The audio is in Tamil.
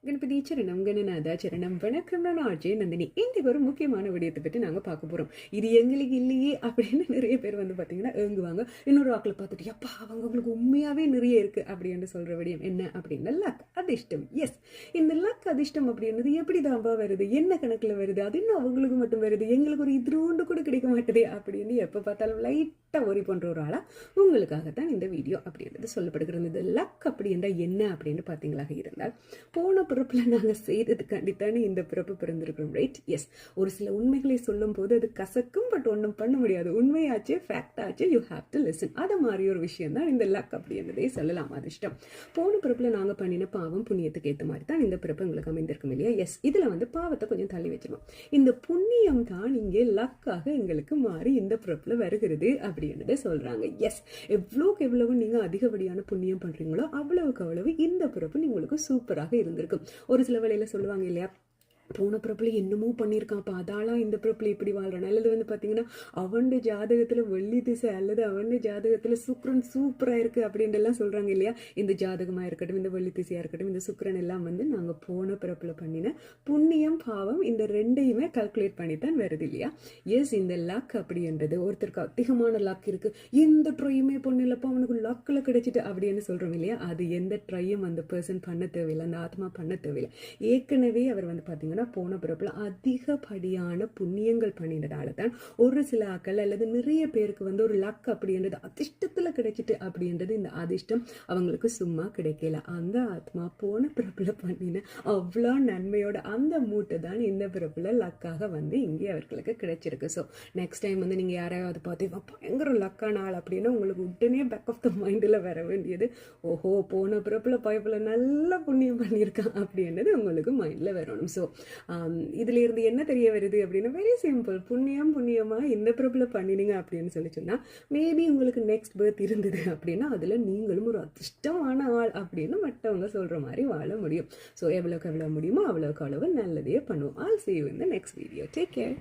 கணபதி சரணம் கணநாதா சரணம் வணக்கம். நான் ஆர்ஜே நந்தினி. இன்றைக்கு ஒரு முக்கியமான விடயத்தை பற்றி நாங்கள் பார்க்க போகிறோம். இது எங்களுக்கு இல்லையே அப்படின்னு நிறைய பேர் வந்து பார்த்தீங்கன்னா ஏங்குவாங்க. இன்னொரு ஆக்களை பார்த்துட்டு அப்பா அவங்களுக்கு உண்மையாகவே நிறைய இருக்குது அப்படின்னு சொல்கிற விடயம் என்ன அப்படின்னா லக், அதிர்ஷ்டம். எஸ், இந்த லக் அதிர்ஷ்டம் அப்படின்றது எப்படி தான்ப்பா வருது, என்ன கணக்கில் வருது, அது இன்னும் அவங்களுக்கு மட்டும் வருது, எங்களுக்கு ஒரு இதுண்டு கூட கிடைக்க மாட்டேதே அப்படின்னு எப்போ பார்த்தாலும் லைட்டாக ஒரி பண்ணுற ஒரு ஆளாக உங்களுக்காகத்தான் இந்த வீடியோ அப்படின்றது சொல்லப்படுகிறது. இந்த லக் அப்படின்ற என்ன அப்படின்னு பார்த்தீங்களாக இருந்தால், போன பிறப்புல நாங்கள் செய்ததுக்காண்டித்தானே இந்த பிறப்பு பிறந்திருக்கிறோம், ரைட்? எஸ், ஒரு சில உண்மைகளை சொல்லும் போது அது கசக்கும், பட் ஒன்றும் பண்ண முடியாது. உண்மையாச்சு, ஃபேக்ட் ஆச்சு, யூ ஹாவ் டு லிசன். அது மாதிரி ஒரு விஷயம் தான் இந்த லக் அப்படின்றதே சொல்லலாம். அதிர்ஷ்டம் போன பிறப்புல நாங்கள் பண்ணின பாவம் புண்ணியத்துக்கு ஏற்ற மாதிரி தான் இந்த பிறப்பு எங்களுக்கு அமைந்திருக்கும் இல்லையா? எஸ், இதுல வந்து பாவத்தை கொஞ்சம் தள்ளி வச்சிருவோம். இந்த புண்ணியம் தான் இங்கே லக்காக எங்களுக்கு மாறி இந்த பிறப்புல வருகிறது அப்படின்றத சொல்றாங்க. எஸ், எவ்வளோக்கு எவ்வளவு நீங்க அதிகப்படியான புண்ணியம் பண்றீங்களோ அவ்வளவுக்கு அவ்வளவு இந்த பிறப்பு உங்களுக்கு சூப்பராக இருந்திருக்கும். ஒரு சில வேளையில சொல்லுவாங்க இல்லையா, போன பிறப்புல என்னமோ பண்ணியிருக்கான்ப்பா, அதாலா இந்த பிறப்புல இப்படி வாழ்றான். அல்லது வந்து பார்த்தீங்கன்னா அவன் ஜாதகத்துல வெள்ளி திசை அல்லது அவன் ஜாதகத்துல சுக்ரன் சூப்பரா இருக்கு அப்படின்ட்டு சொல்றாங்க இல்லையா? இந்த ஜாதகமா இருக்கட்டும், இந்த வெள்ளி திசையா இருக்கட்டும், இந்த சுக்ரன் எல்லாம் வந்து நாங்க போன பிறப்புல பண்ணின புண்ணியம் பாவம் இந்த ரெண்டையுமே கால்குலேட் பண்ணித்தான் வருது இல்லையா? எஸ், இந்த லக் அப்படின்றது ஒருத்தருக்கு அதிகமான லக் இருக்கு, எந்த ட்ரையுமே பொண்ணு இல்லப்பா அவனுக்கு லக்கில் கிடைச்சிட்டு அப்படின்னு சொல்றோம் இல்லையா? அது எந்த ட்ரையும் அந்த பர்சன் பண்ண தேவையில்லை, அந்த ஆத்மா பண்ண தேவையில்லை. ஏற்கனவே அவர் வந்து பார்த்தீங்கன்னா போன பிறப்புல அதிகப்படியான புண்ணியங்கள் பண்ணினதால தான் ஒரு சில ஆக்கள் அல்லது நிறைய பேருக்கு வந்து ஒரு லக் அப்படின்றது அதிர்ஷ்டத்துல கிடைச்சிட்டு அப்படின்றது இந்த அதிர்ஷ்டம் அவங்களுக்கு சும்மா கிடைக்கல. அந்த ஆத்மா போன பிறப்புல பண்ணின அவ்வளோ நன்மையோட அந்த மூட்டை தான் இந்த பிறப்புல லக்காக வந்து இங்கே அவர்களுக்கு கிடைச்சிருக்கு. ஸோ நெக்ஸ்ட் டைம் வந்து நீங்க யாராவது பார்த்து பயங்கர லக்கான ஆள் அப்படின்னா உங்களுக்கு உடனே பேக் ஆஃப் த மைண்டில் வர வேண்டியது, ஓஹோ போன பிறப்புல பயப்புல நல்ல புண்ணியம் பண்ணியிருக்கான் அப்படின்றது உங்களுக்கு மைண்டில் வரணும். ஸோ இதுல இருந்து என்ன தெரிய வருது அப்படின்னா, வெரி சிம்பிள். புண்ணியமா இந்த பிறப்புல பண்ணினீங்க அப்படின்னு சொன்னா மேபி உங்களுக்கு நெக்ஸ்ட் பர்த் இருந்தது அப்படின்னா அதுல நீங்களும் ஒரு அதிர்ஷ்டமான ஆள் அப்படின்னு மற்றவங்க சொல்ற மாதிரி வாழ முடியும். ஸோ எவ்வளவுக்கு எவ்வளவு முடியுமோ அவ்வளவுக்கு அளவு நல்லதையே பண்ணுவோம். I'll see you in the next video. Take care.